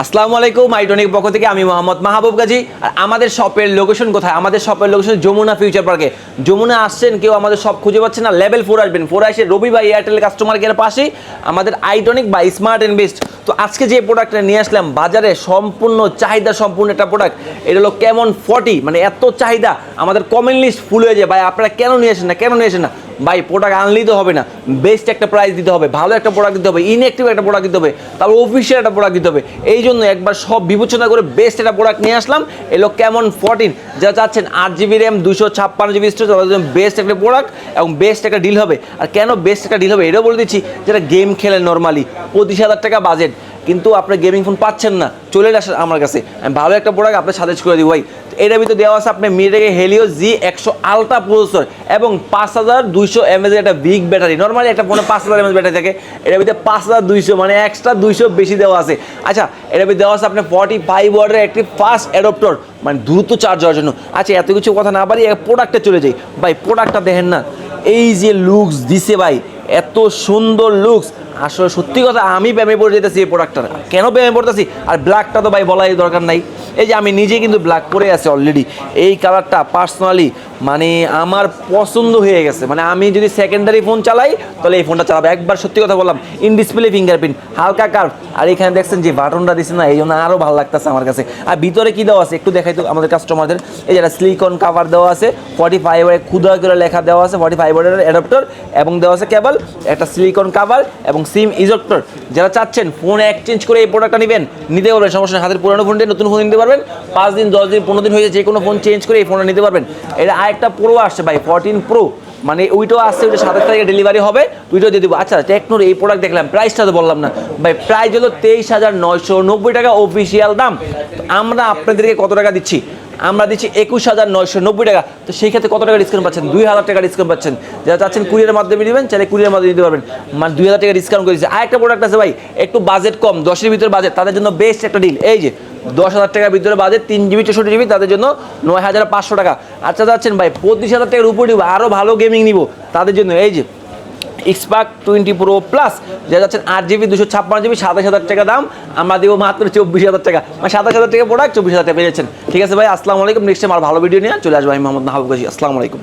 আসসালামু আলাইকুম, আইটনিক পক্ষ থেকে আমি মোহাম্মদ মাহবুব গাজী। আর আমাদের শপের লোকেশন কোথায়? আমাদের শপের লোকেশন যমুনা ফিউচার পার্কে। যমুনা আসছেন, কেউ আমাদের শপ খুঁজে পাচ্ছে না, লেভেল 4 আসবেন। 4 এসে রবি বা এয়ারটেল কাস্টমার কেয়ারের পাশেই আমাদের আইটনিক বা স্মার্ট ইনভেস্ট। তো আজকে যে প্রোডাক্টটা নিয়ে আসলাম বাজারে, সম্পূর্ণ চাহিদা সম্পূর্ণ একটা প্রোডাক্ট। এটা হলো কেমন 40, মানে এত চাহিদা আমাদের কমেন্ট লিস্ট ফুল হয়ে যায়। ভাই আপনারা কেন নিয়ে আসেন না, কেন নিয়ে আসেন না? ভাই প্রোডাক্ট আনলেই তো হবে না, বেস্ট একটা প্রাইস দিতে হবে, ভালো একটা প্রোডাক্ট দিতে হবে, ইনঅ্যাক্টিভ একটা প্রোডাক্ট দিতে হবে, তারপর অফিসিয়াল একটা প্রোডাক্ট দিতে হবে। এই জন্য একবার সব বিবেচনা করে বেস্ট একটা প্রোডাক্ট নিয়ে আসলাম। এলো কেমন 14, যারা চাচ্ছেন 8GB র্যাম 256GB স্টোরেজ, তাদের জন্য বেস্ট একটা প্রোডাক্ট এবং বেস্ট একটা ডিল হবে। আর কেন বেস্ট একটা ডিল হবে এটাও বলে দিচ্ছি। যারা গেম খেলেন নর্মালি 25,000 টাকা বাজেট, কিন্তু আপনার গেমিং ফোন পাচ্ছেন না, চলে আসেন আমার কাছে, আমি ভালো একটা প্রোডাক্ট আপনার সাজেস্ট করে দিই ভাই। এটার ভিতরে দেওয়া আছে আপনার মিডেকে হেলিও G100 আলট্রা প্রসেসর এবং 5200 mAh একটা বিগ ব্যাটারি। নর্মালি একটা ফোনে 5000 mAh ব্যাটারি থাকে, এটার ভিতরে 5200, মানে এক্সট্রা 200 বেশি দেওয়া আছে। আচ্ছা, এটার ভিতরে দেওয়া আছে আপনার 45 ওয়াটের একটি ফাস্ট অ্যাডাপ্টার, মানে দ্রুত চার্জ হওয়ার জন্য। আচ্ছা, এত কিছু কথা না পারি প্রোডাক্টে চলে যাই। ভাই প্রোডাক্টটা দেখেন না, এই যে লুকস দিছে ভাই, এত সুন্দর লুকস। আসলে সত্যি কথা আমি প্রেমে পড়ে যেতেছি এই প্রোডাক্টটা। কেন প্রেমে পড়তেছি? আর ব্ল্যাকটা তো ভাই বলাই দরকার নাই। এই যে আমি নিজে কিন্তু ব্ল্যাক পরে আছি অলরেডি। এই কালারটা পার্সোনালি মানে আমার পছন্দ হয়ে গেছে। মানে আমি যদি সেকেন্ডারি ফোন চালাই তাহলে এই ফোনটা চালাবো। একবার সত্যি কথা বললাম, ইন ডিসপ্লে ফিঙ্গারপ্রিন্ট, হালকা কার্ভ, আর এখানে দেখছেন যে বাটনটা দিচ্ছে না, এই জন্য আরও ভালো লাগতেছে আমার কাছে। আর ভিতরে কী দেওয়া আছে একটু দেখাই তো আমাদের কাস্টমারদের। এই যেটা সিলিকন কাভার দেওয়া আছে, 45 ওয়াটের ক্ষুদা করে লেখা দেওয়া আছে, 45 ওয়াটের অ্যাডাপ্টার এবং দেওয়া আছে কেবল, একটা সিলিকন কাভার এবং সিম ইজেক্টর। যারা চাচ্ছেন ফোন এক্সচেঞ্জ করে এই প্রোডাক্টটা নেবেন, নিতে পারবেন, সমস্যা নেই। হাতের পুরোনো ফোন দিয়ে নতুন ফোন নিতে পারবেন, 5 দিন 10 দিন 15 দিন হয়ে যায়, যে কোনো ফোন চেঞ্জ করে এই ফোনটা নিতে পারবেন। এটা আরেকটা প্রো আসছে ভাই, 14 প্রো, মানে ওইটাও আসছে, ওইটা 27 তারিখে ডেলিভারি হবে, ওইটাও দিয়ে দেবো। আচ্ছা, টেকনোর এই প্রোডাক্ট দেখলাম, প্রাইসটা তো বললাম না ভাই, প্রাইস হলো 23,990 টাকা অফিসিয়াল দাম। আমরা আপনাদেরকে কত টাকা দিচ্ছি? আমরা দিচ্ছি 21,990 টাকা। তো সেই ক্ষেত্রে কত টাকা ডিসকাউন্ট পাচ্ছেন? 2,000 টাকা ডিসকাউন্ট পাচ্ছেন। যারা চাচ্ছেন কুরিয়ারের মাধ্যমে নেবেন, চাইলে কুরিয়ারের মাধ্যমে নিতে পারবেন, মানে 2,000 টাকা ডিসকাউন্ট করে দিচ্ছে। আরেকটা প্রোডাক্ট আছে ভাই, একটু বাজেট কম, 10-এর ভিতরে বাজেট, তাদের জন্য বেস্ট একটা ডিল। এই যে 10,000 টাকার ভিতরে বাজেট, 3GB 64GB, তাদের জন্য 9,500 টাকা। আচ্ছা, যাচ্ছেন ভাই 25,000 টাকার উপর নিব, আরও ভালো গেমিং নিব, তাদের জন্য এই যে Xpac 20 Pro Plus, যা যাচ্ছেন 8GB 256GB, 27,000 টাকা দাম, আমরা দেবো মাত্র 24,000 টাকা। মানে 27,000 টাকা প্রোডাক্ট 24,000 টাকা পেয়ে যাচ্ছেন। ঠিক আছে ভাই, আসসালামু আলাইকুম। নেক্সট টাইম আর ভালো ভিডিও নিয়ে চলে আসবো। আমি মোহাম্মদ মাহবুব গাজী। আসসালামু আলাইকুম।